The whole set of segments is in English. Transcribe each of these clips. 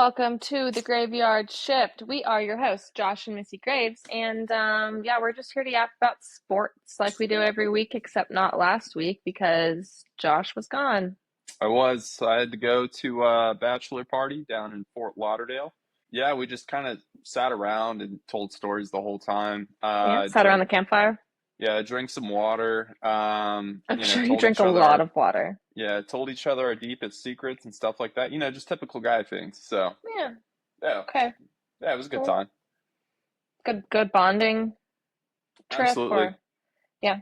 welcome to the Graveyard Shift. We are your hosts, Josh and Missy Graves, and we're just here to yap about sports like we do every week, except not last week because Josh was gone. I had to go to a bachelor party down in Fort Lauderdale. Yeah, we just kind of sat around and told stories the whole time. Yeah, sat around the campfire. Drank some water. I'm sure you Told drink each a other lot of water. told each other our deepest secrets and stuff like that. Just typical guy things. So, Yeah, yeah, okay, yeah, it was a good cool. time. Good bonding trip, Absolutely. or yeah.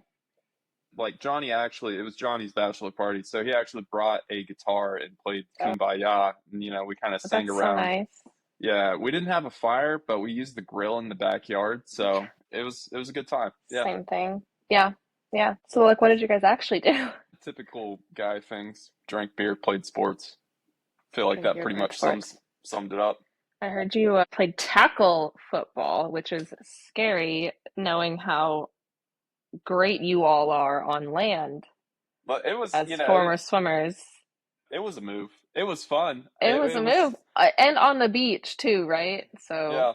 Like it was Johnny's bachelor party, so he actually brought a guitar and played Oh, Kumbaya, and we kind of sang that's so around. nice. Yeah, we didn't have a fire, but we used the grill in the backyard, so it was a good time. Yeah, Same thing. Yeah, yeah. So, like, what did you guys actually do? typical guy things. Drank beer, played sports. Feel like Drink that beer, pretty played much sports. summed it up. I heard you played tackle football, which is scary, knowing how great you all are on land But it was, as former swimmers. it was a move. It was fun. It was a It was, move, and on the beach too, right? So, yeah.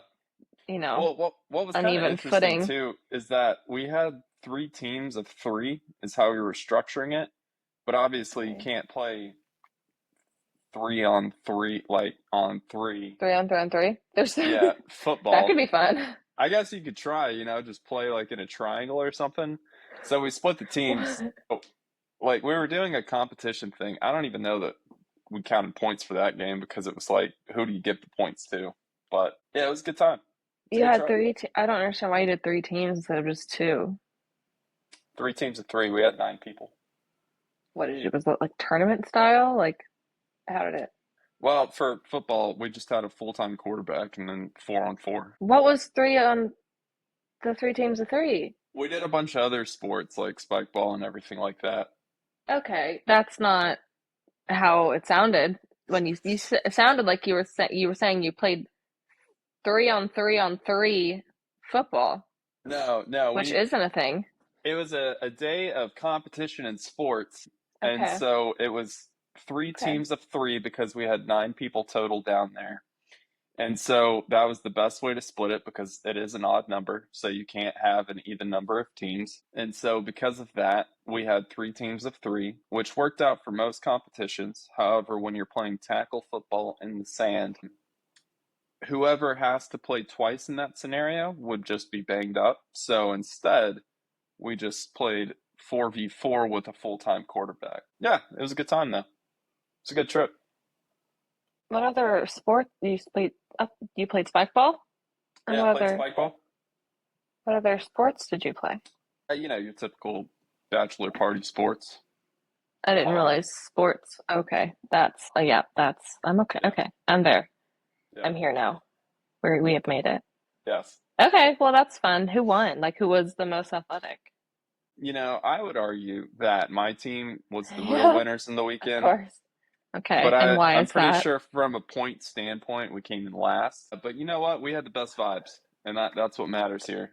you know, Well, what was kind of uneven interesting footing. too is that we had three teams of three is how we were structuring it. But obviously you Okay. can't play 3 on 3 like on three. 3 on 3 on 3. There's Yeah, that could football. be fun. I guess you could try, just play like in a triangle or something. So we split the teams. Oh, like we were doing a competition thing. I don't even know that we counted points for that game because it was like, who do you give the points to? But yeah, it was a good time. It's a You good had try. three. I don't understand why you did three teams instead of just two. Three teams of three. We had 9 people. What did you? Was it like tournament style? Like, how did it? Well, for football, we just had a full-time quarterback and then 4 on 4. What was three on the three teams of three? We did a bunch of other sports like spike ball and everything like that. Okay, that's not how it sounded when it sounded like you were saying you played 3 on 3 on 3 football, No, no, which isn't a thing. it was a day of competition in sports, and Okay, so it was three okay. teams of three because we had 9 people total down there. And so that was the best way to split it because it is an odd number, so you can't have an even number of teams. And so because of that, we had three teams of three, which worked out for most competitions. However, when you're playing tackle football in the sand, whoever has to play twice in that scenario would just be banged up. So instead, we just played 4v4 with a full-time quarterback. Yeah, it was a good time though. It's a good trip. What other sport you played? You played spike ball, and Yeah, played spike ball. what other sports did you play? Your typical bachelor party sports. I didn't realize sports. Okay, that's yeah, that's I'm okay. Yeah, Okay, I'm there. yeah, I'm here now. We have made it. yes. Okay, well that's fun. Who won? Like who was the most athletic? I would argue that my team was the real Yeah, winners in the of weekend, course. but Okay, and why I'm is pretty that? sure from a point standpoint we came in last. But you know what? We had the best vibes, and that's what matters here.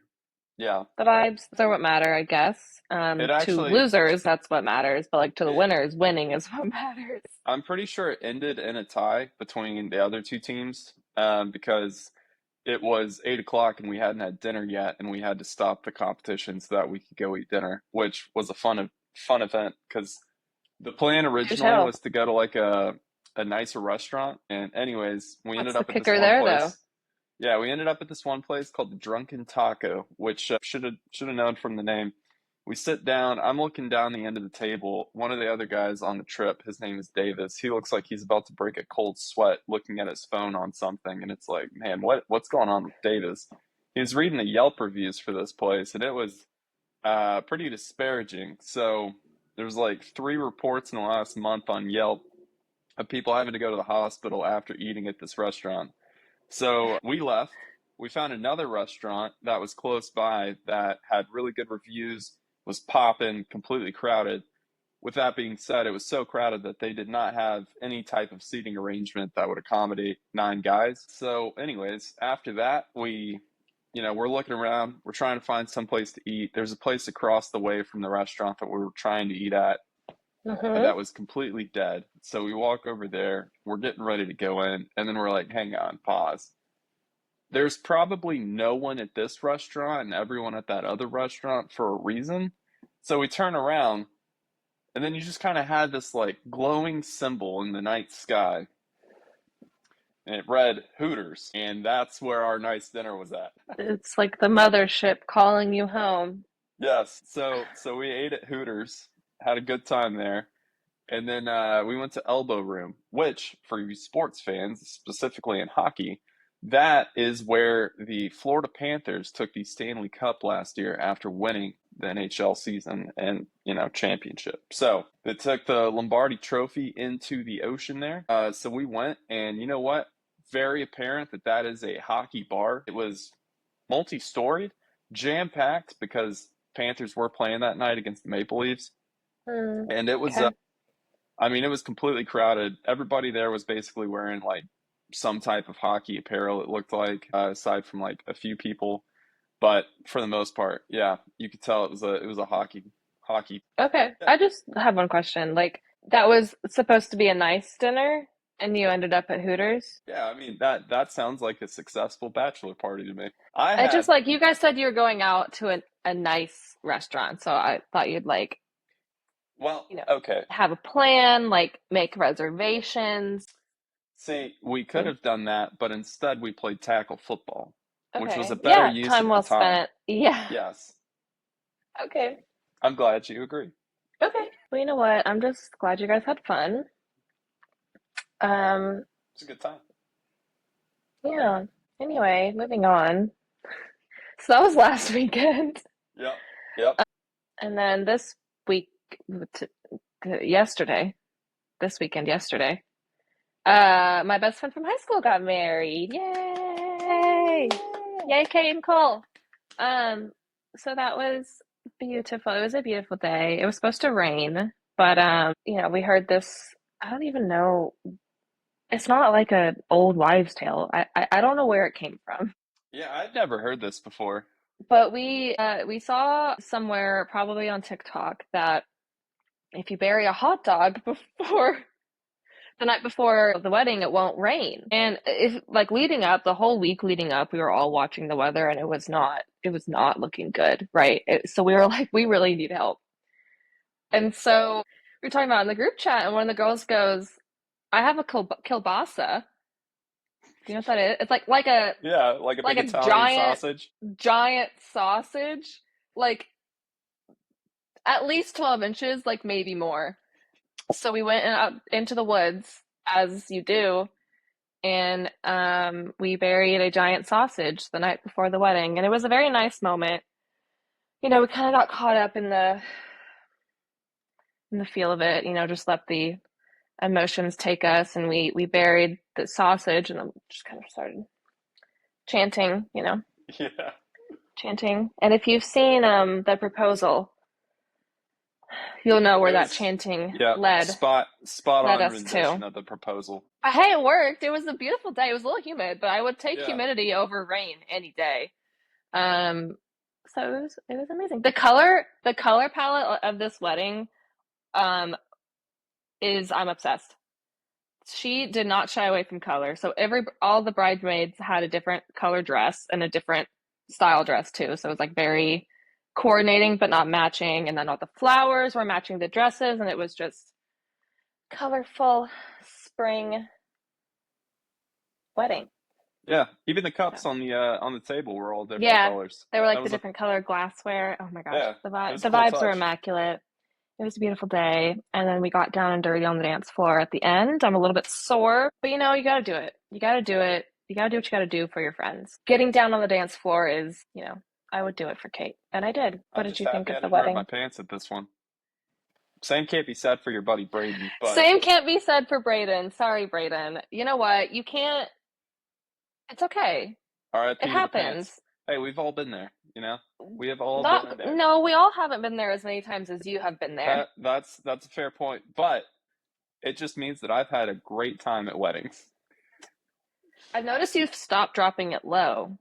Yeah, The vibes are what matter, I guess. it To actually, losers, that's what matters, but like to the it, winners, winning is what matters. I'm pretty sure it ended in a tie between the other two teams, because it was 8 o'clock and we hadn't had dinner yet, and we had to stop the competition so that we could go eat dinner, which was a fun event because the plan Do originally tell. was to go to like a nicer restaurant, and anyways, we What's ended the up at this kicker one there, though? place. Yeah, we ended up at this one place called the Drunken Taco, which should have known from the name. We sit down. I'm looking down the end of the table. One of the other guys on the trip, his name is Davis. He looks like he's about to break a cold sweat looking at his phone on something, and it's like, man, what's going on with Davis? He was reading the Yelp reviews for this place, and it was pretty disparaging. So there's like 3 reports in the last month on Yelp of people having to go to the hospital after eating at this restaurant. So we left. We found another restaurant that was close by that had really good reviews, was popping, completely crowded. With that being said, it was so crowded that they did not have any type of seating arrangement that would accommodate 9 guys. So, anyways, after that, we're looking around. We're trying to find some place to eat. There's a place across the way from the restaurant that we were trying to eat at. Mm-hmm. that was completely dead. So we walk over there, we're getting ready to go in, and then we're like, hang on, pause. There's probably no one at this restaurant and everyone at that other restaurant for a reason. So we turn around, and then you just kind of had this like glowing symbol in the night sky, and it read Hooters, and that's where our nice dinner was at. It's like the mothership calling you home. Yes, so we ate at Hooters, had a good time there. And then we went to Elbow Room, which, for you sports fans, specifically in hockey, that is where the Florida Panthers took the Stanley Cup last year after winning the NHL season and, championship. So they took the Lombardi Trophy into the ocean there. So we went, and you know what? Very apparent that that is a hockey bar. It was multi-storied, jam-packed because Panthers were playing that night against the Maple Leafs. Hmm. And it was Okay. I mean, it was completely crowded. Everybody there was basically wearing like some type of hockey apparel, it looked like, aside from like a few people. But for the most part, yeah, you could tell it was a hockey. Okay. Yeah, I just have one question. Like, that was supposed to be a nice dinner, and you ended up at Hooters? yeah. I mean that sounds like a successful bachelor party to me. I I just had like you guys said you were going out to a nice restaurant, so I thought you'd like, well, you know, okay. have a plan, like make reservations. See, we could Like, have done that, but instead we played tackle football, which was a okay. better Yeah, use time of the well time. spent. Yeah. Yes, Okay. I'm glad you agree. Okay. Well, you know what? I'm just glad you guys had fun. Um, It's a good time. yeah. Anyway, moving on. So that was last weekend. Yep. Yep. And then this week, t yesterday, this weekend, yesterday, my best friend from high school got married. Yay! Yay, Kate and Cole. Um, so that was beautiful. It was a beautiful day. It was supposed to rain, but we heard this. I don't even know. It's not like an old wives' tale. I don't know where it came from, Yeah, I'd never heard this before. but we saw somewhere, probably on TikTok, that if you bury a hot dog before the night before the wedding, it won't rain. And if like leading up, the whole week leading up, we were all watching the weather, and it was not looking good, right? So we were like, we really need help. And so we were talking about it in the group chat, and one of the girls goes, "I have a kielbasa." Do you know what that is? It's Yeah, like a like big a Italian sausage. giant sausage, like at least 12 inches, like maybe more. So we went out into the woods, as you do, and we buried a giant sausage the night before the wedding, and it was a very nice moment. We kind of got caught up in the feel of it. Just let the emotions take us, and we buried the sausage, and then just kind of started chanting, Yeah. chanting. And if you've seen the proposal, you'll know where It that was, chanting yeah, led spot led on us to. rendition of the proposal. But hey, it worked. It was a beautiful day. It was a little humid, but I would take Yeah. humidity over rain any day. Um, so it was amazing. The color palette of this wedding, um, is I'm obsessed. She did not shy away from color. So all the bridesmaids had a different color dress and a different style dress too. So it was like very coordinating but not matching. And then all the flowers were matching the dresses, and it was just colorful spring wedding. Yeah. Even the So cups on the table were all different yeah, colors. they were That like the was a different color glassware. Oh my gosh, yeah, the it vibe, was a the cool vibes were touch. immaculate. It was a beautiful day, and then we got down and dirty on the dance floor at the end. I'm a little bit sore, but you got to do it. You got to do it. You got to do what you got to do for your friends. Getting down on the dance floor is, I would do it for Kate, and I did. What I'm did just you think happy of I the didn't rip my wedding? pants at this one. Same can't be said for your buddy Braden, but Same can't be said for Brayden. Sorry, Brayden. You know what? You can't. It's okay. It RIP to the pants. happens. Hey, we've all been there, you know? We have all been Not, there. no, we all haven't been there as many times as you have been there. That's a fair point, but it just means that I've had a great time at weddings. I've noticed you've stopped dropping it low.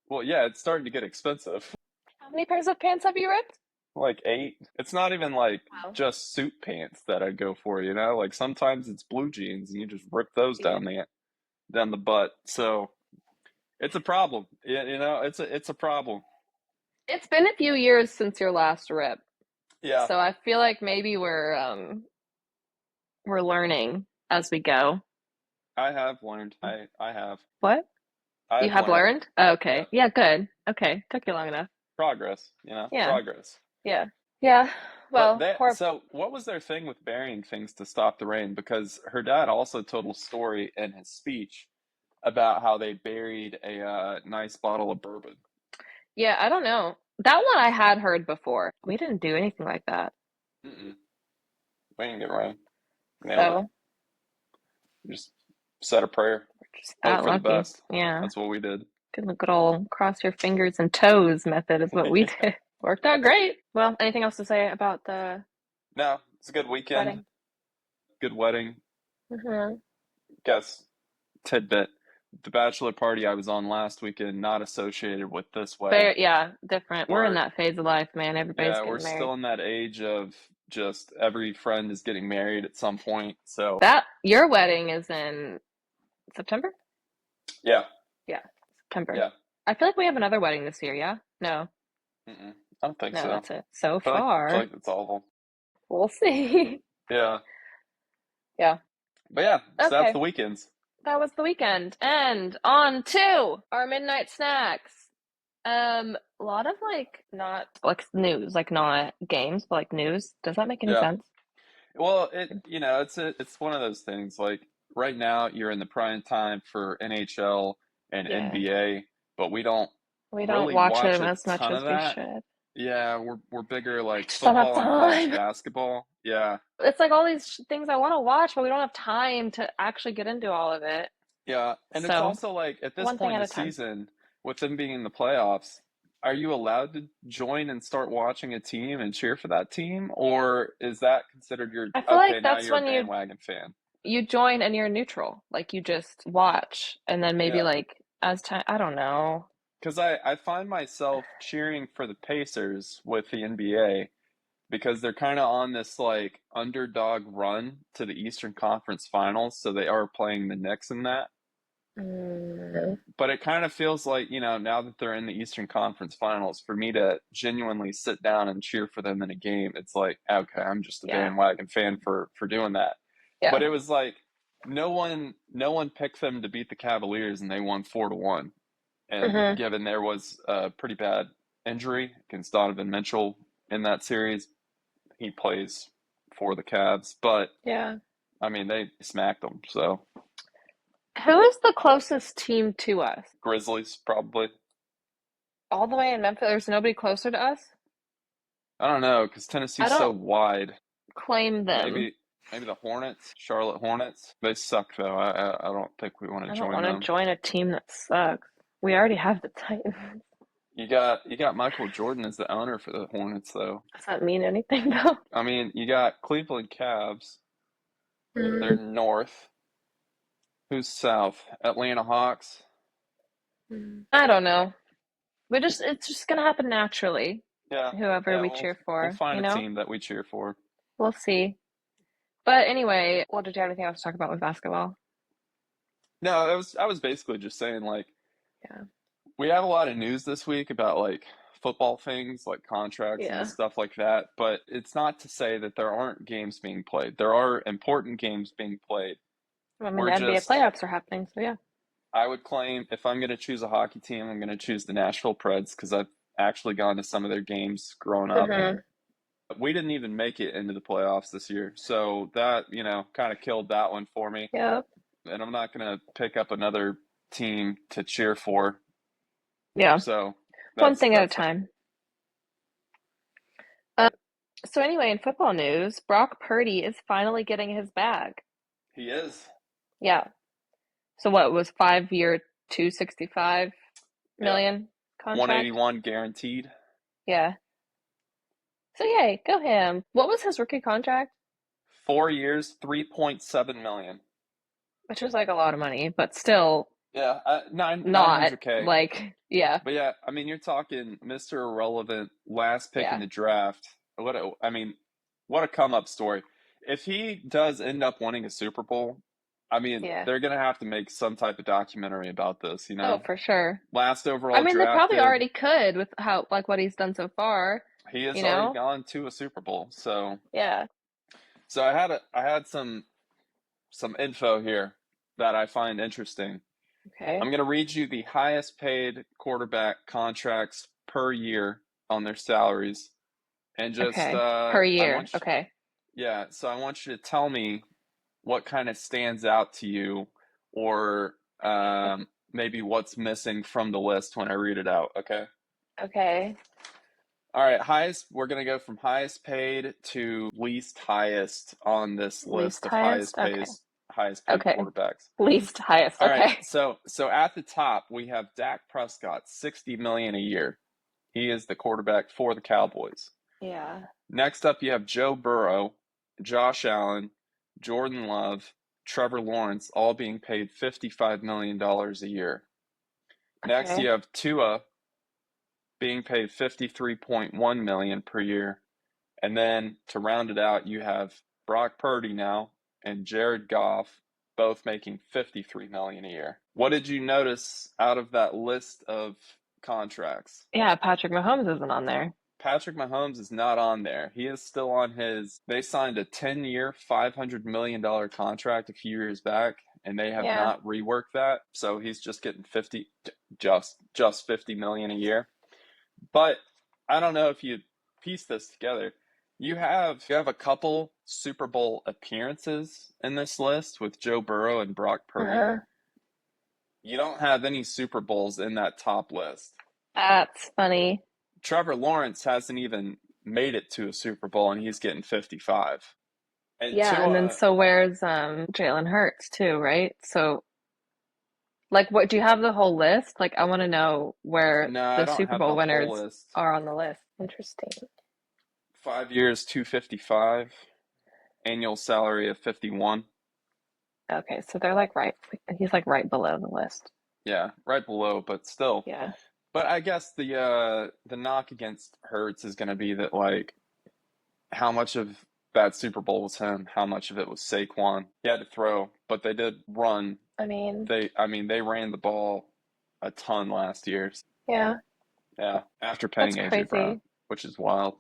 Well, yeah, it's starting to get expensive. How many pairs of pants have you ripped? like 8. It's not even like Wow. just suit pants that I go for, you know? Like sometimes it's blue jeans and you just rip those Yeah. down the butt. So it's a problem. It's a problem. It's been a few years since your last rip, Yeah, so I feel like maybe we're learning as we go. I have learned. I have. What? You I've have learned. learned? Oh, Yeah. okay. Yeah, good. Okay. Took you long enough. Progress, Yeah. progress. Yeah. Yeah. But Well, poor. what was their thing with burying things to stop the rain? Because her dad also told a story in his speech about how they buried a nice bottle of bourbon. Yeah, I don't know. That one I had heard before. We didn't do anything like that. Mm-mm. We didn't get rain. Nailed it. So, Just said a prayer. just Hope that for the lucky. best. Yeah. That's what we did. Good old cross your fingers and toes method is what we Yeah. did. Worked out great. Well, anything else to say about the No, it's a good weekend. wedding? Good wedding. Mm-hmm. Guess tidbit. The bachelor party I was on last weekend, not associated with this wedding. Fair, yeah, different. We're in We're that phase of life, man. Everybody's Yeah, we're getting married. still in that age of just every friend is getting married at some point. So That your wedding is in September? yeah, Yeah, September. yeah. I feel like we have another wedding this year, yeah? No, Mm-mm. I don't think no, so. that's it. So Feel far. like that's all of them. We'll see. Yeah, Yeah. but yeah. So that's Okay. the weekends. That was the weekend. And on to our midnight snacks. A lot of like not like news, like not games, but like news. Does that make any Yeah. sense? Well, it's one of those things. Like right now, you're in the prime time for NHL and Yeah. NBA, but we don't We don't really watch watch it a as much ton as of we that. should. Yeah, we're bigger like Just don't have football and college time. basketball. Yeah, It's like all these things I want to watch, but we don't have time to actually get into all of it. yeah, and it's So, also like at this one thing point in at the a time. season, with them being in the playoffs, are you allowed to join and start watching a team and cheer for that team, or is that considered your I feel okay, like now that's you're a when bandwagon fan? you join and you're neutral. Like you just watch and then maybe Yeah, like as time, I don't know. because I find myself cheering for the Pacers with the NBA because they're kind of on this like underdog run to the Eastern Conference Finals, so they are playing the Knicks in that. Mm, But it kind of feels like, now that they're in the Eastern Conference Finals, for me to genuinely sit down and cheer for them in a game, it's like, okay, I'm just a yeah. bandwagon fan for doing that. But Yeah. it was like no one picked them to beat the Cavaliers and they won 4-1. And Hmm. given there was a pretty bad injury against Donovan Mitchell in that series, he plays for the Cavs. But Yeah. I mean, they smacked them. So Who is the closest team to us? Grizzlies probably. All the way in Memphis, there's nobody closer to us? I don't know because I Tennessee's so don't wide. claim them. Maybe the Hornets, Charlotte Hornets. They suck though. I don't think we want to I don't join want to them. join a team that sucks. We already have the Titans. You got Michael Jordan as the owner for the Hornets though. Does that mean anything though? I mean, you got Cleveland Cavs. They're Mm. north. Who's south? Atlanta Hawks. I don't know. It's just gonna happen naturally. Yeah, Whoever yeah. we We'll cheer we'll for, find a team that we cheer for. We'll see. But anyway, well, did you have anything else to talk about with basketball? No, I was basically just saying like Yeah. we have a lot of news this week about like football things like contracts and Yeah. stuff like that, but it's not to say that there aren't games being played. There are important games being played. I mean, We're the NBA just, playoffs are happening, so yeah. I would claim if I'm going to choose a hockey team, I'm going to choose the Nashville Preds because I've actually gone to some of their games growing up. Hmm. We didn't even make it into the playoffs this year, so that, kind of killed that one for me. Yep. And I'm not going to pick up another team to cheer for. Yeah. So One thing at a that's that. time. Um, so anyway, in football news, Brock Purdy is finally getting his bag. He is. Yeah. So what was 5 year, 265 Yeah. million contract? 181 guaranteed. Yeah. So yay, go him. What was his rookie contract? 4 years, 3.7 million. Which was like a lot of money, but still Yeah, Not 900K. like, yeah, But yeah, I mean, you're talking Mr. Irrelevant, last pick in yeah, the draft. I mean, what a come up story. If he does end up winning a Super Bowl, I mean, yeah. they're gonna have to make some type of documentary about this, you Oh, know? for sure. Last I overall mean, they probably drafted, already could with how like what he's done so far, he has you already know? gone to a Super Bowl. Yeah. So I had some info here that I find interesting. Okay. I'm going to read you the highest paid quarterback contracts per year on their salaries, and just Okay. Per I year. want Okay. yeah, so I want you to tell me what kind of stands out to you, or Okay. maybe what's missing from the list when I read it out. Okay. Okay. All right, highest. We're going to go from highest paid to least highest on this list Least of highest. Okay. highest paid Okay. quarterbacks. Least highest. All right, Okay. so at the top we have Dak Prescott, 60 million a year. He is the quarterback for the Cowboys. Yeah. Next up you have Joe Burrow, Josh Allen, Jordan Love, Trevor Lawrence, all being paid $55 million a year. Next Okay. you have Tua being paid 53.1 million per year. And then to round it out, you have Brock Purdy now and Jared Goff, both making 53 million a year. What did you notice out of that list of contracts? Yeah, Patrick Mahomes isn't on there. Patrick Mahomes is not on there. He is still on they signed a 10-year, $500 million contract a few years back, and they have Yeah. not reworked that. So he's just getting just 50 million a year. But I don't know if you piece this together. You have a couple Super Bowl appearances in this list with Joe Burrow and Brock Purdy. Uh-huh. You don't have any Super Bowls in that top list. That's funny. Trevor Lawrence hasn't even made it to a Super Bowl, and he's getting 55. And Yeah, and then Tua, so where's Jalen Hurts too, right? So like what do you have the whole list? Like I want to know where no, I the don't Super have Bowl the whole winners list. are on the list. Interesting. 5 years, 255, annual salary of 51. Okay, so they're like right he's like right below the list. Yeah, right below, but still. Yeah. But I guess the knock against Hurts is going to be that, like, how much of that Super Bowl was him, how much of it was Saquon. He had to throw, but they did run. I mean, They ran the ball a ton last year. yeah, Yeah, after that's paying AJ Brown, crazy. which is wild.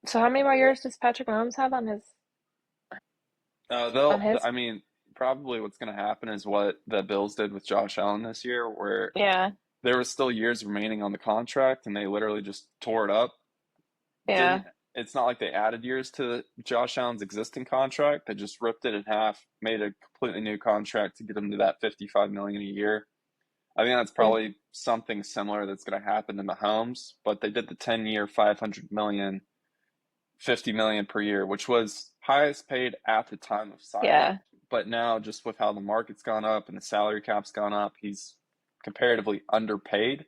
So how many more years does Patrick Mahomes have on his? I mean, probably what's going to happen is what the Bills did with Josh Allen this year, where Yeah, there was still years remaining on the contract, and they literally just tore it up. yeah, Didn't It's not like they added years to Josh Allen's existing contract. They just ripped it in half, made a completely new contract to get him to that 55 million a year. I think that's yeah, probably something similar that's going to happen to Mahomes, but they did the 10-year, 500 million, 50 million per year, which was highest paid at the time of signing. yeah. But now, just with how the market's gone up and the salary cap's gone up, he's comparatively underpaid.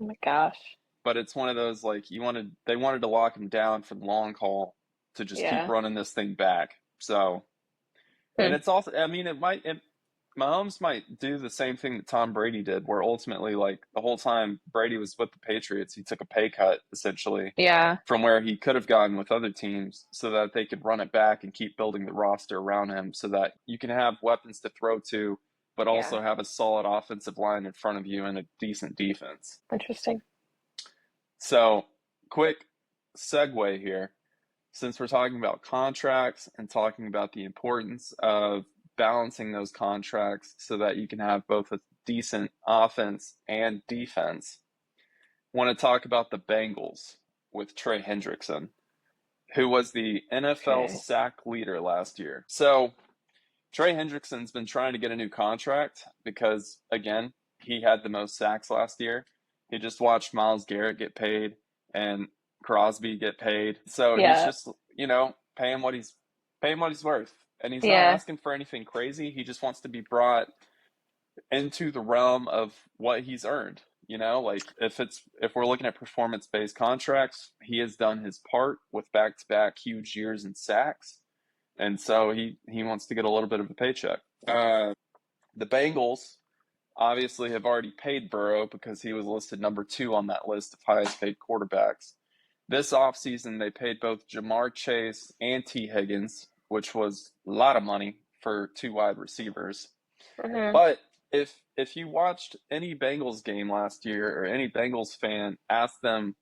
Oh my gosh. But it's one of those, like, they wanted to lock him down for the long haul to just keep Yeah. running this thing back. So, and Hmm. it's also, I mean, Mahomes might do the same thing that Tom Brady did, where ultimately, like, the whole time Brady was with the Patriots, he took a pay cut essentially Yeah, from where he could have gotten with other teams, so that they could run it back and keep building the roster around him, so that you can have weapons to throw to, but yeah. also have a solid offensive line in front of you and a decent defense. Interesting. So, quick segue here. Since we're talking about contracts and talking about the importance of balancing those contracts so that you can have both a decent offense and defense, I want to talk about the Bengals with Trey Hendrickson, who was the NFL Okay. sack leader last year. So, Trey Hendrickson's been trying to get a new contract because, again, he had the most sacks last year. He just watched Myles Garrett get paid and Crosby get paid. So he's Yeah, just, paying what he's worth. And he's not yeah, asking for anything crazy. He just wants to be brought into the realm of what he's earned. Like, if we're looking at performance-based contracts, he has done his part with back-to-back huge years in sacks, and so he wants to get a little bit of a paycheck. The Bengals obviously have already paid Burrow because he was listed number 2 on that list of highest paid quarterbacks. This offseason, they paid both Jamar Chase and T. Higgins, which was a lot of money for 2 wide receivers. Hmm. But if you watched any Bengals game last year or any Bengals fan, ask them,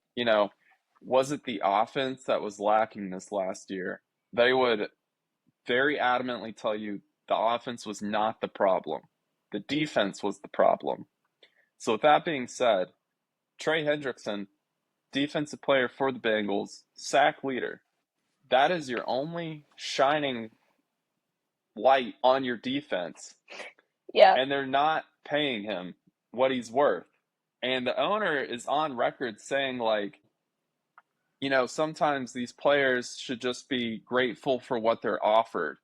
was it the offense that was lacking this last year? They would very adamantly tell you the offense was not the problem. The defense was the problem. So with that being said, Trey Hendrickson, defensive player for the Bengals, sack leader. That is your only shining light on your defense. Yeah. And they're not paying him what he's worth. And the owner is on record saying, like, sometimes these players should just be grateful for what they're offered.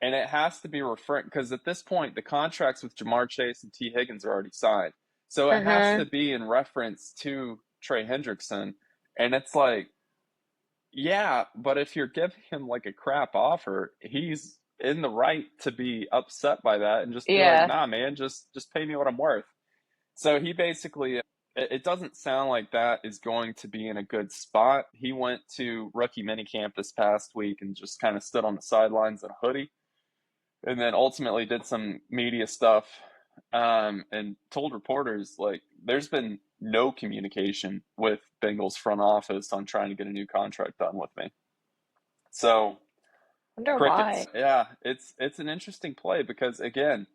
And it has to be referring, because at this point, the contracts with Jamar Chase and T. Higgins are already signed. So it has Hmm. to be in reference to Trey Hendrickson. And it's like, yeah, but if you're giving him like a crap offer, he's in the right to be upset by that and just be like, Yeah. nah, man, just pay me what I'm worth. So he basically, it doesn't sound like that is going to be in a good spot. He went to rookie minicamp this past week and just kind of stood on the sidelines in a hoodie, and then ultimately did some media stuff, and told reporters like there's been no communication with Bengals front office on trying to get a new contract done with me. So Wonder crickets. why. Yeah, it's an interesting play because again,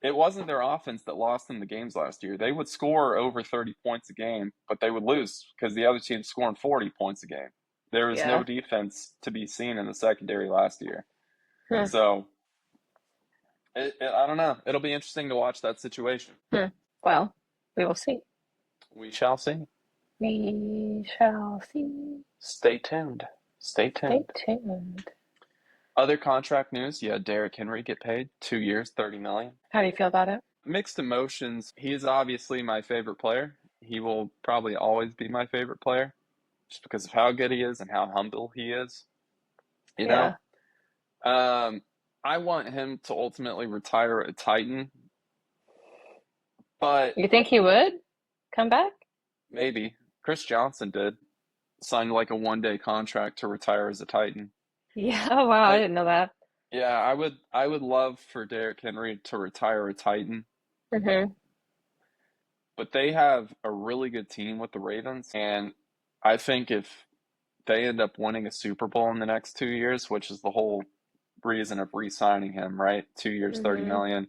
it wasn't their offense that lost them the games last year. They would score over 30 points a game, but they would lose because the other team's scoring 40 points a game. There was no Yeah. defense to be seen in the secondary last year. Hmm. So I don't know. It'll be interesting to watch that situation. Hmm. Well, we will see. We shall see. We shall see. Stay tuned. Stay Stay tuned. tuned. Other contract news, yeah, Derrick Henry get paid 2 years, 30 million. How do you feel about it? Mixed emotions. He is obviously my favorite player. He will probably always be my favorite player just because of how good he is and how humble he is. You know, Yeah. um, I want him to ultimately retire a Titan, but You think he would come back? maybe Chris Johnson did sign like a 1-day contract to retire as a Titan. Yeah. Oh, wow. I I didn't know that. Yeah, I would love for Derrick Henry to retire a Titan, Hmm. but they have a really good team with the Ravens, and I think if they end up winning a Super Bowl in the next 2 years, which is the whole reason of re-signing him, right? 2 years, 30 Hmm. million.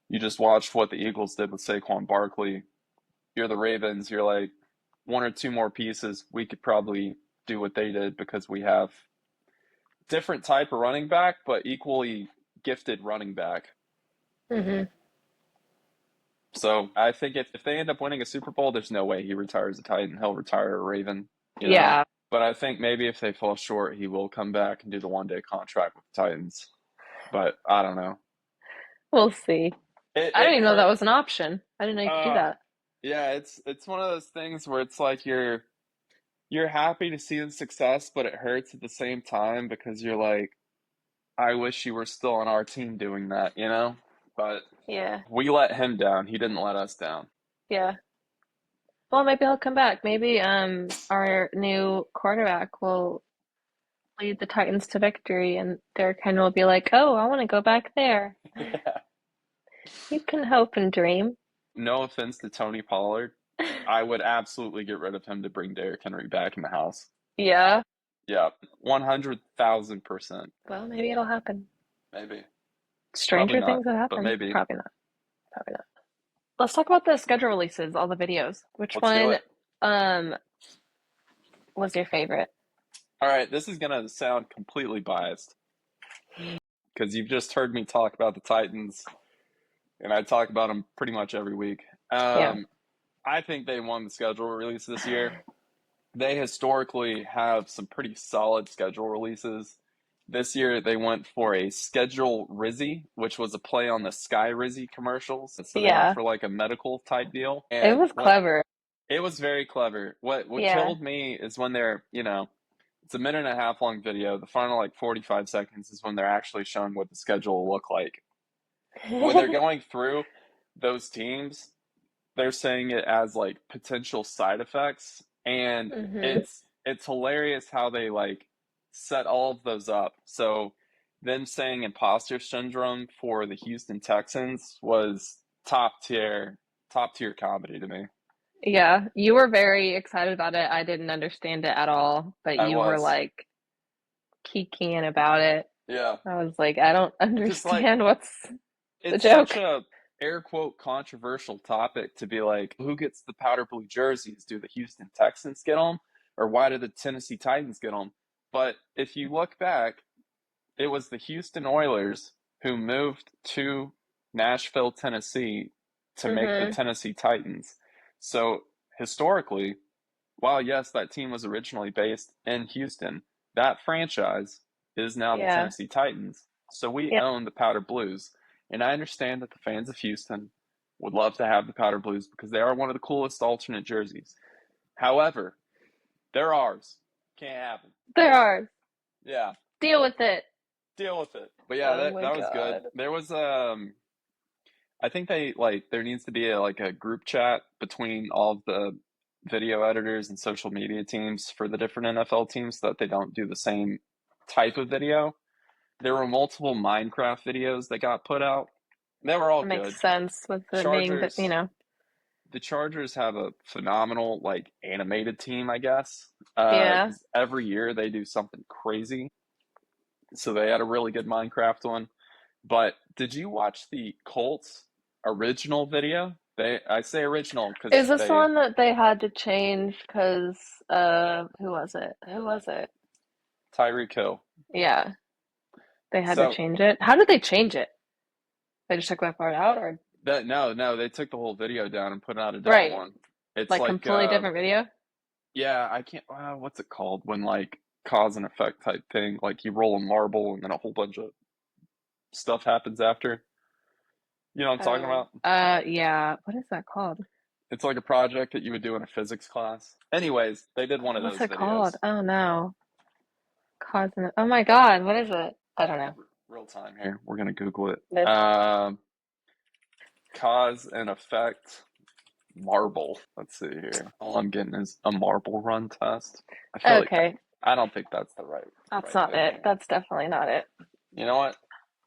You just watched what the Eagles did with Saquon Barkley. You're the Ravens, you're like one or two more pieces, we could probably do what they did because we have different type of running back, but equally gifted running back. Hmm. So I think if they end up winning a Super Bowl, there's no way he retires a Titan. He'll retire a Raven, you know. Yeah. But I think maybe if they fall short, he will come back and do the 1-day contract with the Titans. But I don't know. We'll see. It I didn't it even know that hurt. was an option. I didn't know you could do Uh that. yeah, it's one of those things where it's like you're happy to see the success, but it hurts at the same time because you're like, I wish you were still on our team doing that, you know? But Yeah. we let him down. He didn't let us down. Yeah. Well, maybe he'll come back. Maybe our new quarterback will lead the Titans to victory, and Derrick Henry will be like, "Oh, I want to go back there." Yeah. You can hope and dream. No offense to Tony Pollard. I would absolutely get rid of him to bring Derrick Henry back in the house. Yeah. Yeah, 100,000%. Well, maybe it'll happen. Maybe. Probably Stranger not, things have but happened. maybe. Probably not. Probably not. Let's talk about the schedule releases, all the videos. Which Let's do one it. um was your favorite? All right, this is going to sound completely biased because you've just heard me talk about the Titans, and I talk about them pretty much every week. Yeah. Um, I think they won the schedule release this year. They historically have some pretty solid schedule releases. This year they went for a schedule Rizzy, which was a play on the Sky Rizzy commercials. So they went Yeah. for like a medical type deal. It And was what clever. it was very clever. What Yeah. killed me is when it's a minute and a half long video. The final like 45 seconds is when they're actually showing what the schedule will look like. When they're going through, those teams, they're saying it as like potential side effects, and Mm-hmm. it's hilarious how they like set all of those up. So them saying imposter syndrome for the Houston Texans was top tier comedy to me. Yeah, you were very excited about it. I didn't understand it at all, but I you were was. like kikiing about it. Yeah. I was like, I don't Because like understand what's the it's such joke. a air quote controversial topic to be like, who gets the powder blue jerseys? Do the Houston Texans get them, or why do the Tennessee Titans get them? But if you look back, it was the Houston Oilers who moved to Nashville, Tennessee, to make the Mm-hmm. Tennessee Titans. So historically, while yes, that team was originally based in Houston, that franchise is now the Yeah. Tennessee Titans. So we Yeah. own the Powder Blues. And I understand that the fans of Houston would love to have the Powder Blues because they are one of the coolest alternate jerseys. However, they're ours. Can't happen. There are. Yeah, Deal with it. deal with it. But yeah, Oh that my that was good. God. There was I think they like there needs to be like a group chat between all of the video editors and social media teams for the different NFL teams so that they don't do the same type of video. There were multiple Minecraft videos that got put out. They were all That good. makes sense with it being that, Chargers, the Chargers have a phenomenal like animated team, I guess. yeah. 'Cause every year they do something crazy. So they had a really good Minecraft one. But did you watch the Colts original video? I say original Is because this the they one that they had to change because who was it? Who was it? Tyreek Hill. Yeah, they had to So change it. How did they change it? They just took that part out or that no, they took the whole video down and put out a different right. one. It's Like like completely different video? yeah, I can't what's it called when like cause and effect type thing, like you roll a marble and then a whole bunch of stuff happens after. You know what I'm talking Oh. about? Yeah. What is that called? It's like a project that you would do in a physics class. Anyways, they did one of What's those it called? videos. Oh no. Cosmic. Oh my God, what is it? I don't know. Real time here. We're gonna Google it. This. Cause and effect marble. Let's see here. All I'm getting is a marble run test. I feel like Okay, I don't think that's the that's right not thing it. here. That's definitely not it. You know what?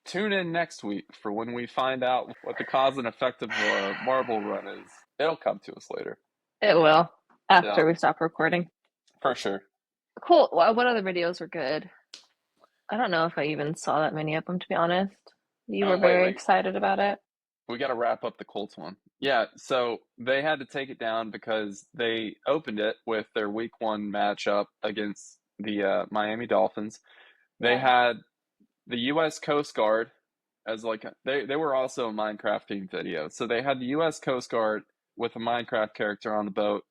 Tune in next week for when we find out what the cause and effect of a marble run is. It'll come to us later. It will Yeah, after we stop recording. for sure. Cool. What other videos were good? I don't know if I even saw that many of them, to be honest. You were very Wait. excited about it. We got to wrap up the Colts one. Yeah, so they had to take it down because they opened it with their week 1 matchup against the Miami Dolphins. They Yeah. had the U.S. Coast Guard as like they were also a Minecraft themed video. So they had the U.S. Coast Guard with a Minecraft character on the boat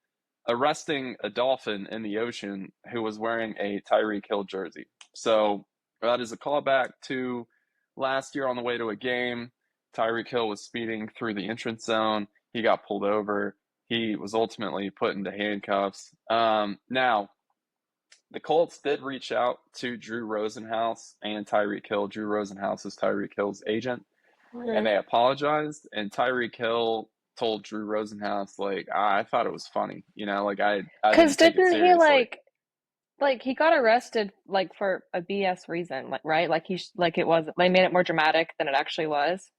arresting a dolphin in the ocean who was wearing a Tyreek Hill jersey. So that is a callback to last year on the way to a game. Tyreek Hill was speeding through the entrance zone. He got pulled over. He was ultimately put into handcuffs. Now, the Colts did reach out to Drew Rosenhaus and Tyreek Hill. Drew Rosenhaus is Tyreek Hill's agent, and Mhm. they apologized. And Tyreek Hill told Drew Rosenhaus, like, I thought it was funny, like I Because didn't take it didn't he seriously. like he got arrested like for a BS reason, like right? Like like it was they made it more dramatic than it actually was,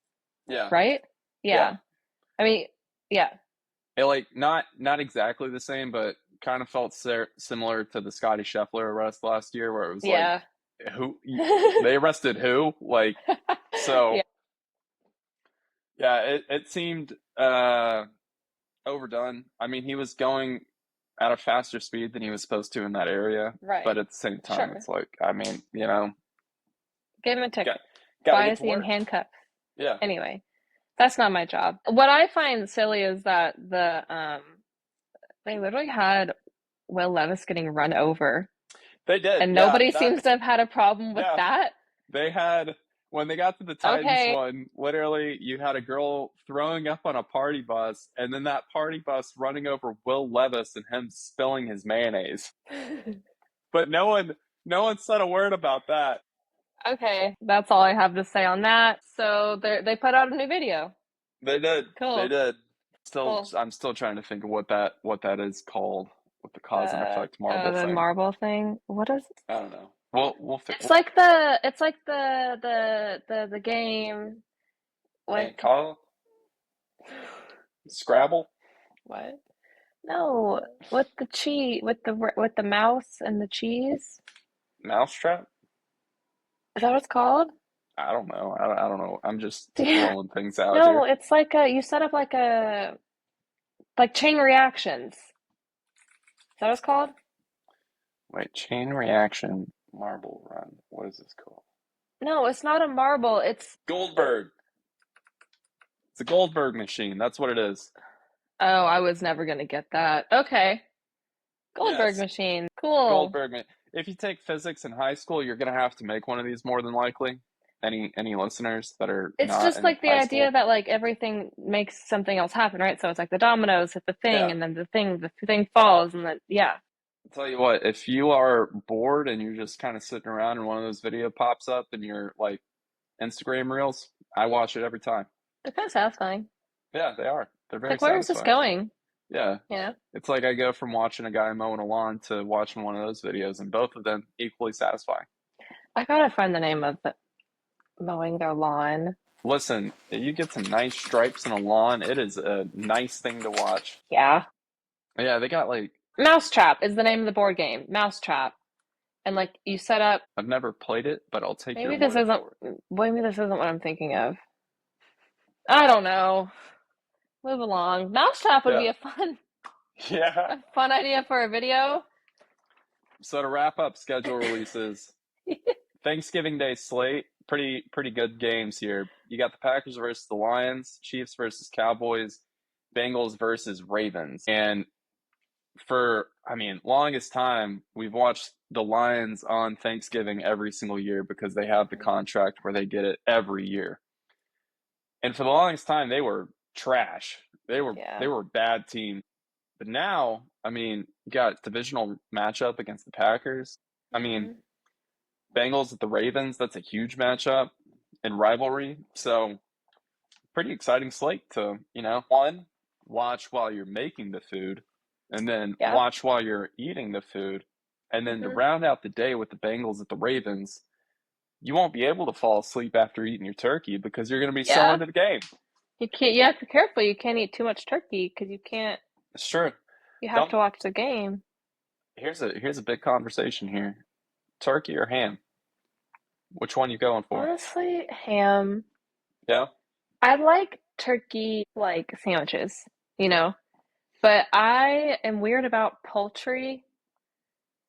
Yeah, right? yeah. Yeah. I mean, yeah. It like not exactly the same, but kind of felt similar to the Scotty Scheffler arrest last year, where it was like, Yeah. who they arrested who? Like, Yeah. so yeah, it seemed overdone. I mean, he was going at a faster speed than he was supposed to in that area, but Right. at the same time, Sure. it's like, I mean, Give him a got ticket. got to Why get is to he in work. handcuffs? Yeah, Anyway, that's not my job. What I find silly is that they literally had Will Levis getting run over, they did. and Yeah, nobody that seems to have had a problem with yeah. that. They had when they got to the Titans Okay. one, literally you had a girl throwing up on a party bus, and then that party bus running over Will Levis and him spilling his mayonnaise. But no one said a word about that. Okay, that's all I have to say on that. So they put out a new video. They did. They Cool. did. Still, Cool. I'm still trying to think of what that is called, what the cause and effect marble The thing. marble thing. What is it? I don't know. We'll It's like the game. What? and call Scrabble, What? No, with the mouse and the cheese. mousetrap. Is that what it's called? I don't know. I don't know. I'm just Yeah. throwing things out No, here. it's like you set up like chain reactions. Is that what it's called? Wait, chain reaction marble run. What is this called? No, it's not a marble. It's Goldberg. It's a Goldberg machine. That's what it is. Oh, I was never gonna get that. Okay. Goldberg Yes, machine. Cool. Goldberg. If you take physics in high school, you're gonna have to make one of these more than likely. Any listeners that are It's not just in like the high idea school? that like everything makes something else happen, right? So it's like the dominoes hit the thing Yeah. and then the thing falls and then yeah. I'll tell you what, if you are bored and you're just kind of sitting around and one of those video pops up and you're like Instagram reels, I watch it every time. They're kind of satisfying. Yeah, they are. They're It's very like where is this satisfying. going? Yeah. You know? It's like I go from watching a guy mowing a lawn to watching one of those videos, and both of them equally satisfying. I gotta find the name of the mowing their lawn. Listen, you get some nice stripes in a lawn, it is a nice thing to watch. Yeah. Yeah, they got like, Mousetrap is the name of the board game. Mousetrap. And like you set up I've never played it, but I'll take your maybe this word isn't for maybe this isn't what I'm thinking of. I don't know. Move along. Mousetrap it. would Yeah. be a fun Yeah. a fun idea for a video. So to wrap up schedule releases, Thanksgiving Day slate, pretty good games here. You got the Packers versus the Lions, Chiefs versus Cowboys, Bengals versus Ravens. And I mean, longest time we've watched the Lions on Thanksgiving every single year because they have the contract where they get it every year. And for the longest time they were trash. They Yeah. were a bad team. But now, I mean, you got divisional matchup against the Packers. I mean, Hmm. Bengals at the Ravens, that's a huge matchup and rivalry. So, pretty exciting slate to, one, watch while you're making the food, and then Yeah. watch while you're eating the food. And then to Hmm. round out the day with the Bengals at the Ravens, you won't be able to fall asleep after eating your turkey because you're going to be so Yeah. into the game. You can't, you have to be careful. You can't eat too much turkey because you can't, It's true. you have Don't to watch the game. here's a big conversation here. Turkey or ham? Which one you going for? Honestly, ham. Yeah? I like turkey like sandwiches, you know, but I am weird about poultry.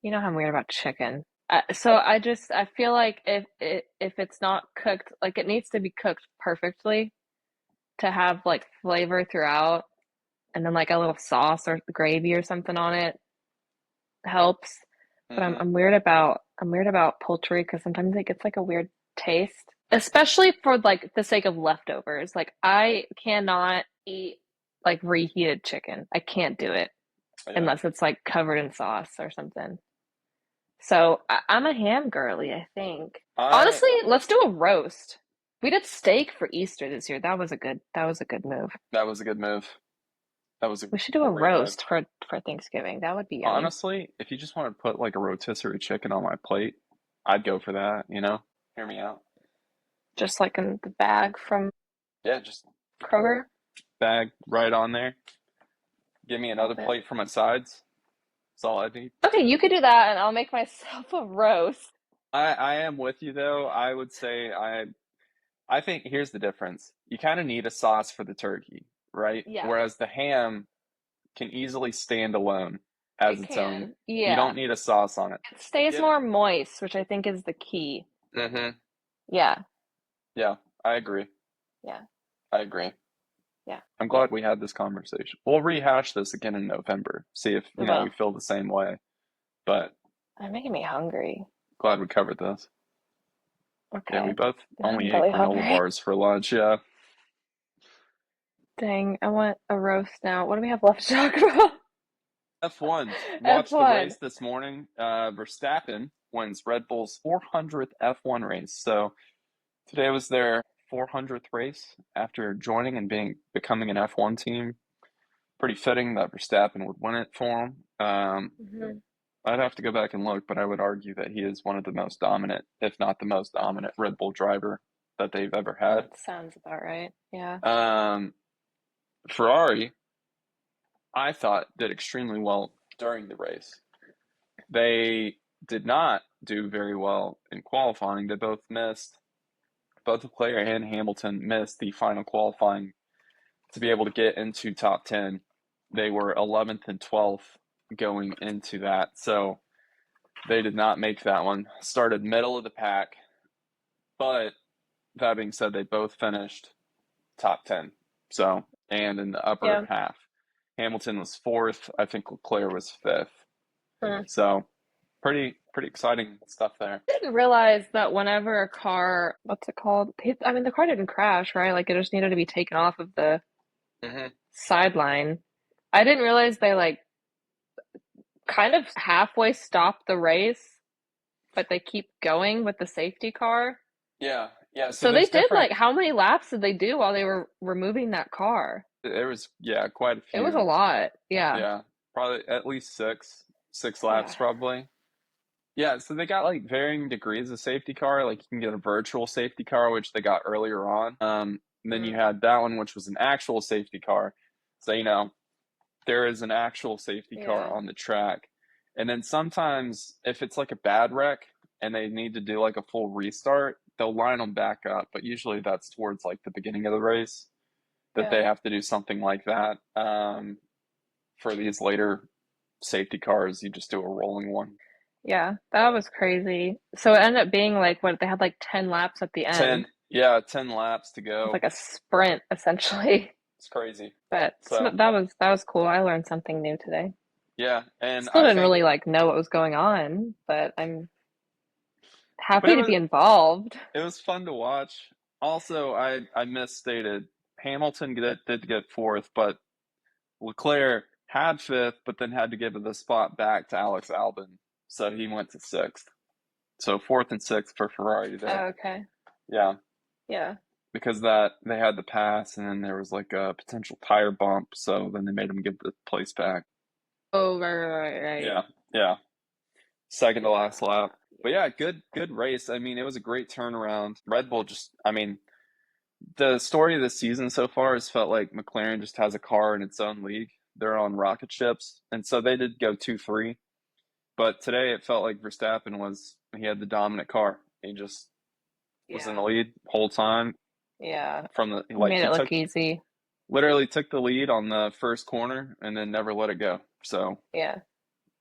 You know how I'm weird about chicken. So I feel like if it's not cooked, like it needs to be cooked perfectly to have like flavor throughout, and then like a little sauce or gravy or something on it helps. But I'm Mm-hmm. I'm weird about poultry because sometimes it gets like a weird taste, especially for like the sake of leftovers. Like I cannot eat like reheated chicken. I can't do it Yeah. unless it's like covered in sauce or something. So I'm a ham girly, I think. I Honestly, let's do a roast. We did steak for Easter this year. That was a good move. That was a good move. That was a We should do a great move. roast for Thanksgiving. That would be yummy. Honestly, if you just want to put like a rotisserie chicken on my plate, I'd go for that. Hear me out. Just like in the bag from Yeah, just Kroger. bag right on there. Give me another Love it. plate for my sides. That's all I need. Okay, you could do that, and I'll make myself a roast. I am with you though. I would say I think here's the difference. You kind of need a sauce for the turkey, right? Yeah, Whereas the ham can easily stand alone as it its own. can. You don't Yeah. need a sauce on it. It stays Give more moist, which I think is the key. Mm-hmm. Yeah. Yeah, I agree. Yeah. I agree. Yeah. I'm Yeah. glad we had this conversation. We'll rehash this again in November. See if, We we will. feel the same way. But I'm making me hungry. glad we covered this. Yeah, we Okay. both Now I'm only ate really granola hungry. bars for lunch. Yeah. Dang, I want a roast now. What do we have left to talk about? F1. Watched the F1. race this morning. Verstappen wins Red Bull's 400th F1 race. So today was their 400th race after joining and becoming an F1 team. Pretty fitting that Verstappen would win it for him. Hmm. I'd have to go back and look, but I would argue that he is one of the most dominant, if not the most dominant, Red Bull driver that they've ever had. That sounds about right. Yeah. Um, Ferrari, I thought, did extremely well during the race. They did not do very well in qualifying. They both missed, both Leclerc and Hamilton missed the final qualifying to be able to get into top 10. They were 11th and 12th going into that. So they did not make that one. Started middle of the pack, but that being said, they both finished top 10. So, and in the upper Yeah. half. Hamilton was fourth. I think Leclerc was fifth. Hmm. So, pretty exciting stuff there. I didn't realize that whenever a car, what's it called? I mean, the car didn't crash, right? Like it just needed to be taken off of the Hmm. sideline. I didn't realize they like kind of halfway stop the race, but they keep going with the safety car. Yeah, yeah. So So they there's did different. like how many laps did they do while they were removing that car? There was quite a It was a few. lot. Yeah. Yeah, probably at least six Yeah. laps probably. Yeah, so they got like varying degrees of safety car. Like you can get a virtual safety car, which they got earlier on. And then you Mm, had that one, which was an actual safety car. So there is an actual safety car yeah. on the track. And then sometimes if it's like a bad wreck and they need to do like a full restart, they'll line them back up. But usually that's towards like the beginning of the race that Yeah. they have to do something like that. For these later safety cars, you just do a rolling one. Yeah. That was crazy. So it ended up being like what they had like 10 laps at the 10, end. yeah, 10 laps to It was go. like a sprint essentially. It's crazy. But So, that was cool. I learned something new today. yeah, and Still I didn't think, really like know what was going on, but I'm but happy to be involved. it was fun to watch. Also, I misstated. Hamilton did get fourth, but Leclerc had fifth, but then had to give the spot back to Alex Albon, so he went to sixth. So fourth and sixth for Ferrari there. Oh, okay. Yeah, Yeah. because that they had the pass, and then there was like a potential tire bump, so then they made him give the place back. Oh, right. Yeah, yeah. Second to Yeah. last lap. But yeah, good race. I mean, it was a great turnaround. Red Bull just, I mean, the story of the season so far has felt like McLaren just has a car in its own league. They're on rocket ships, and so they did go 2-3. But today it felt like he had the dominant car. He just was in the Yeah. lead whole time Yeah. from the He like made he it took look easy. literally took the lead on the first corner and then never let it go. So Yeah.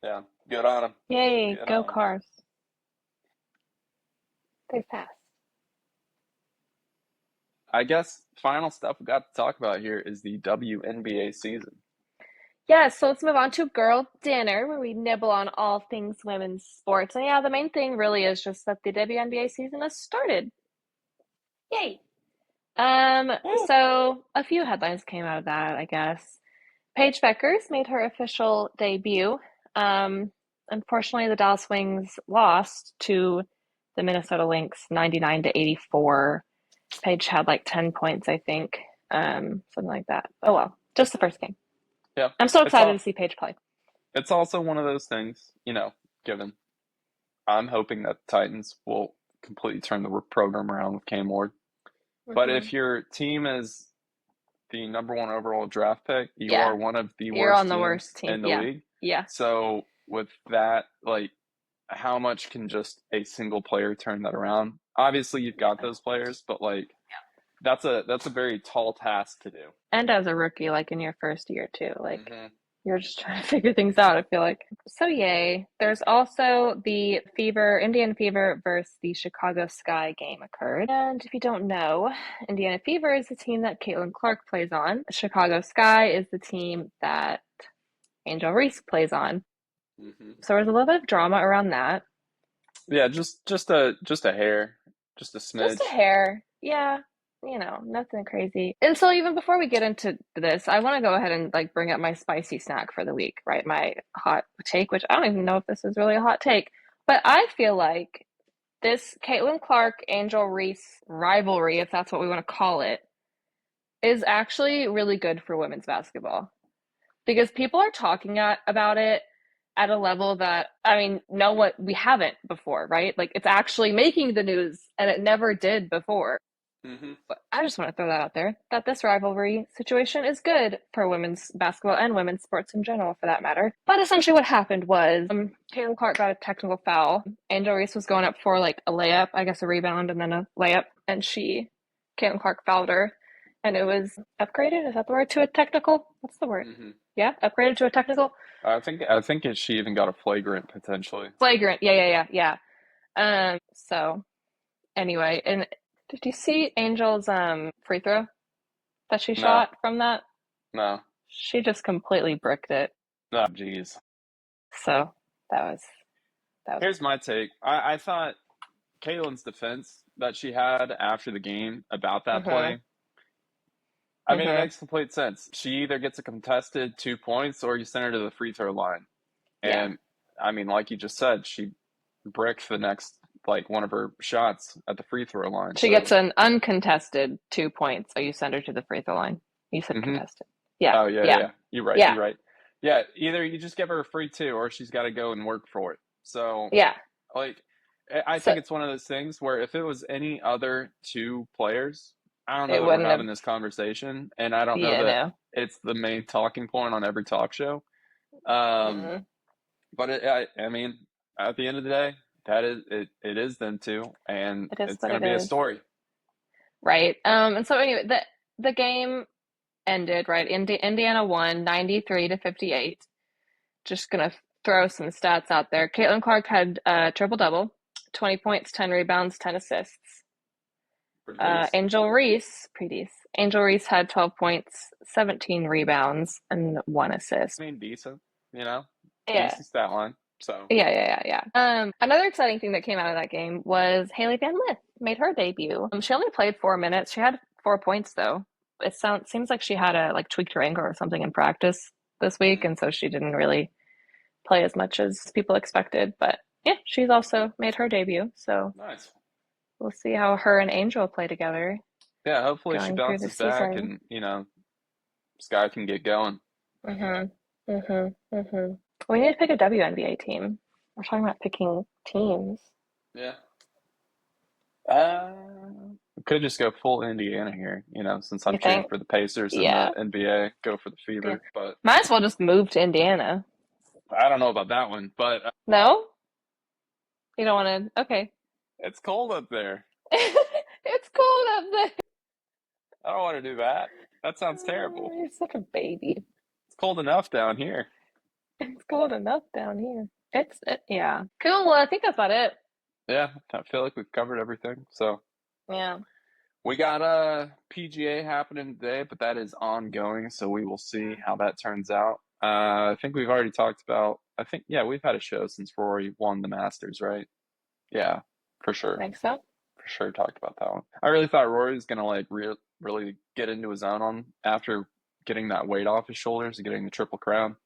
yeah, good on him. Yay, Good go on him. cars. They fast. I guess final stuff we got to talk about here is the WNBA season. Yeah, so let's move on to girl dinner where we nibble on all things women's sports. And yeah, the main thing really is just that the WNBA season has started. Yay. Woo! So a few headlines came out of that, I guess. Paige Beckers made her official debut. Um, Unfortunately, the Dallas Wings lost to the Minnesota Lynx 99 to 84. Paige had like 10 points, I think. Something like that. Oh well, just the first game. Yeah, I'm so it's excited to all. see Paige play. It's also one of those things, given I'm hoping that the Titans will completely turn the program around with Cam Ward. But Hmm. if your team is the number one overall draft pick, you Yeah, are one of the you're worst on the worst teams team. in the Yeah, league. yeah, So with that, like, how much can just a single player turn that around? Obviously, you've got yeah. those players, but like that's a very tall task to do. And as a rookie, like in your first year too, like Hmm. you're just trying to figure things out, I feel like. So yay. There's also the Fever, Indiana Fever versus the Chicago Sky game occurred. And if you don't know, Indiana Fever is the team that Caitlin Clark plays on. Chicago Sky is the team that Angel Reese plays on. Hmm. So there's a little bit of drama around that. Yeah, just a hair, just a Just a smidge. hair. Yeah, nothing crazy. And so even before we get into this, I want to go ahead and like bring up my spicy snack for the week, right? My hot take, which I don't even know if this is really a hot take, but I feel like this Caitlin Clark Angel Reese rivalry, if that's what we want to call it, is actually really good for women's basketball because people are talking about it at a level that, I mean, no what we haven't before, right? Like it's actually making the news and it never did before. Hmm. But I just want to throw that out there that this rivalry situation is good for women's basketball and women's sports in general, for that matter. But essentially, what happened was Caitlin Clark got a technical foul. Angel Reese was going up for like a layup, I guess a rebound, and then a layup, and Caitlin Clark fouled her, and it was upgraded. Is that the word? To a technical? What's the word? Hmm. Yeah, upgraded to a technical. I think she even got a flagrant potentially. Flagrant. Yeah. So anyway, and did you see Angel's free throw that she No, shot from that? no, She just completely bricked it. no. Jeez. So that was that was Here's my take. I thought Caitlin's defense that she had after the game about that mhm. play. I mean, it Mhm. makes complete sense. She either gets a contested 2 points or you send her to the free throw line. Yeah. And I mean, like you just said, she bricked the next like one of her shots at the free throw line. She gets So, an uncontested 2 points, so you send her to the free throw line. You said hmm. contested. Yeah. Oh yeah, yeah, Yeah. yeah. You're right. Yeah. You're right. Yeah, either you just give her a free two, or she's got to go and work for it. So, Yeah. like, I So think it's one of those things where if it was any other two players, I don't know it that we're wouldn't have having this conversation, and I don't know yeah, that no. it's the main talking point on every talk show. Um, Mm-mm. but I mean, at the end of the day, that is it. It is them two, and It is it's what going it to be a is. story. Right. And so anyway, the game ended, right? Indiana won 93 to 58. Just gonna throw some stats out there. Caitlin Clark had a triple double, 20 points, 10 rebounds, 10 assists. Pretty decent. Angel Reese had 12 points, 17 rebounds, and one I assist. mean, decent. You know, Yeah. decent stat line. So Yeah. Another exciting thing that came out of that game was Haley Van Lith made her debut. She only played 4 minutes. She had 4 points though. Seems like she had a like tweaked her ankle or something in practice this week, mm, and so she didn't really play as much as people expected. But yeah, she's also made her debut. So nice. we'll see how her and Angel play together Yeah, hopefully she going through the bounces back, season. and Sky can get going. Mhm. Mhm. We need to pick a WNBA team. We're talking about picking teams. Yeah. Uh, we could just go full Indiana here, since You I'm cheering think? for the Pacers in the Yeah. NBA, go for the Yeah. Fever. But Might as well just move to Indiana. I don't know about that one. But No? You don't want to? Okay. it's cold up there. It's cold up there. I don't want to do that. That sounds Oh, terrible. you're such a baby. It's cold enough down here. It's cold enough down here. Yeah. Cool. Well, I think that's about it. Yeah, I feel like we've covered everything. So Yeah. we got PGA happening today, but that is ongoing, so we will see how that turns out. I think we've already talked about. I think yeah, we've had a show since Rory won the Masters, right? Yeah, for sure, Think so? for sure. Talked about that one. I really thought Rory was gonna like really get into his own on after getting that weight off his shoulders and getting the Triple Crown.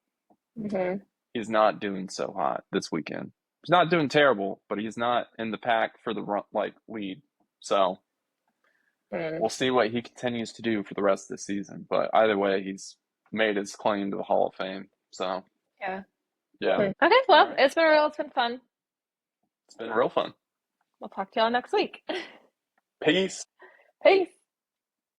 Mm-hmm. He's not doing so hot this weekend. He's not doing terrible, but he's not in the pack for the lead. So Mm. we'll see what he continues to do for the rest of the season. But either way, he's made his claim to the Hall of Fame. So Yeah. yeah. Okay. All Well, right. it's been fun. It's been real fun. We'll talk to y'all next week. Peace. Peace.